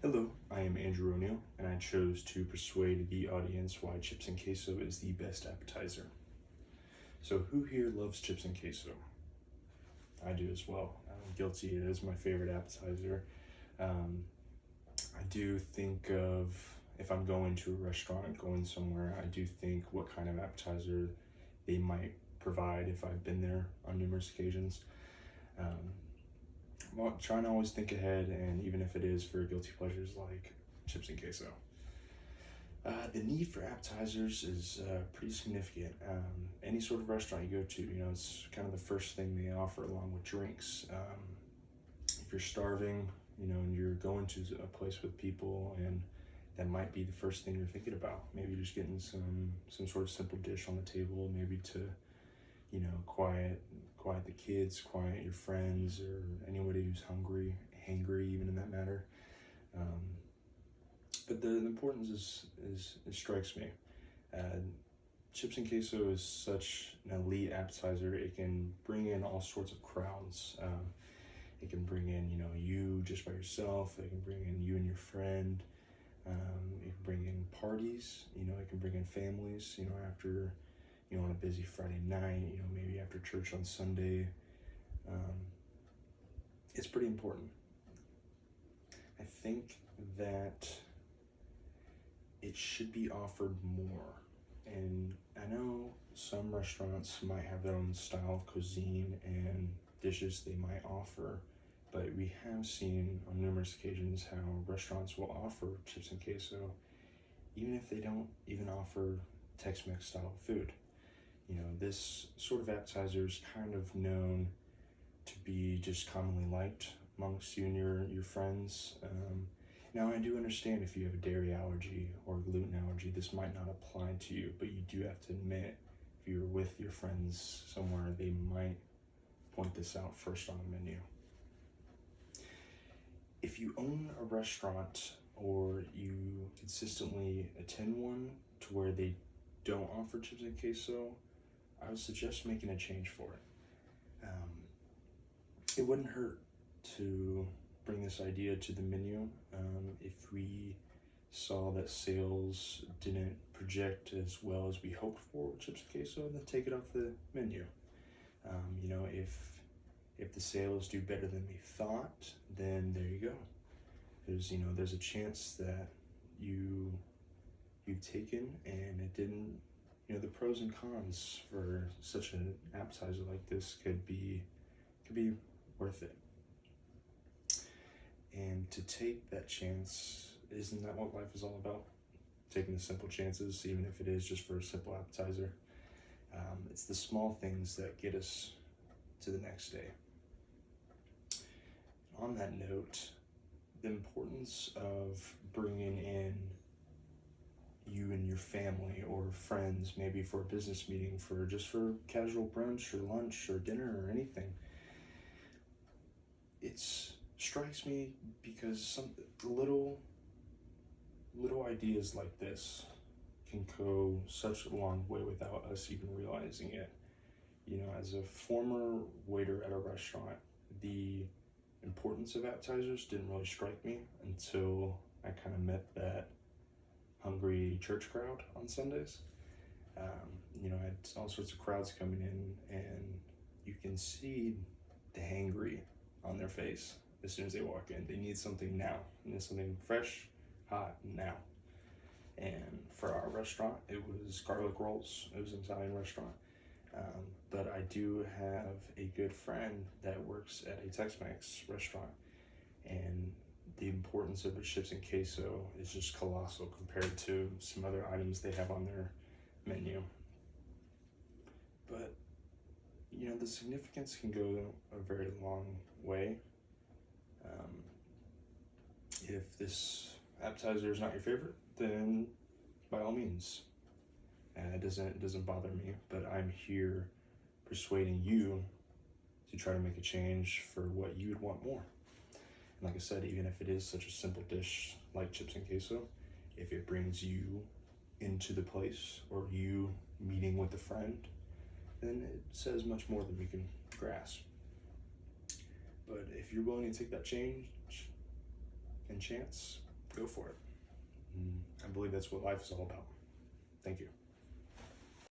Hello, I am Andrew O'Neill, and I chose to persuade the audience why chips and queso is the best appetizer. So, who here loves chips and queso? I do as well. I'm guilty. It is my favorite appetizer. Um, I do think of, if I'm going to a restaurant, going somewhere, I do think what kind of appetizer they might provide if I've been there on numerous occasions. Well, trying to always think ahead, and even if it is for guilty pleasures like chips and queso. The need for appetizers is pretty significant. Any sort of restaurant you go to, it's kind of the first thing they offer along with drinks. If you're starving, and you're going to a place with people, and that might be the first thing you're thinking about. Maybe just getting some sort of simple dish on the table, maybe to, quiet the kids, quiet your friends, or anybody who's hangry, even in that matter. But the importance is it strikes me. Chips and queso is such an elite appetizer. It can bring in all sorts of crowds. It can bring in, you just by yourself. It can bring in you and your friend. It can bring in parties. It can bring in families. After, on a busy Friday night. Maybe after church on Sunday. It's pretty important. I think that it should be offered more. And I know some restaurants might have their own style of cuisine and dishes they might offer, but we have seen on numerous occasions how restaurants will offer chips and queso even if they don't even offer Tex-Mex style food. This sort of appetizer is kind of known to be just commonly liked amongst you and your friends. Now, I do understand if you have a dairy allergy or gluten allergy, this might not apply to you, but you do have to admit, if you're with your friends somewhere, they might point this out first on the menu. If you own a restaurant or you consistently attend one to where they don't offer chips and queso, I would suggest making a change for it. It wouldn't hurt to bring this idea to the menu. If we saw that sales didn't project as well as we hoped for with chips and queso, then take it off the menu. If the sales do better than we thought, then there you go. There's a chance that you've taken and it didn't. The pros and cons for such an appetizer like this could be worth it. And to take that chance, isn't that what life is all about? Taking the simple chances, even if it is just for a simple appetizer. It's the small things that get us to the next day. On that note, the importance of bringing in you and your family or friends, maybe for a business meeting, for casual brunch or lunch or dinner or anything. It strikes me because some little ideas like this can go such a long way without us even realizing it. As a former waiter at a restaurant, the importance of appetizers didn't really strike me until I kind of met that hungry church crowd on Sundays. I had all sorts of crowds coming in, and you can see the hangry on their face as soon as they walk in. They need something now. They need something fresh, hot, now. And for our restaurant, it was garlic rolls. It was an Italian restaurant. But I do have a good friend that works at a Tex-Mex restaurant, and the importance of the chips and queso is just colossal compared to some other items they have on their menu. But, the significance can go a very long way. If this appetizer is not your favorite, then by all means, it doesn't bother me, but I'm here persuading you to try to make a change for what you would want more. And like I said, even if it is such a simple dish like chips and queso, if it brings you into the place or you meeting with a friend, then it says much more than we can grasp. But if you're willing to take that change and chance, go for it. I believe that's what life is all about. Thank you.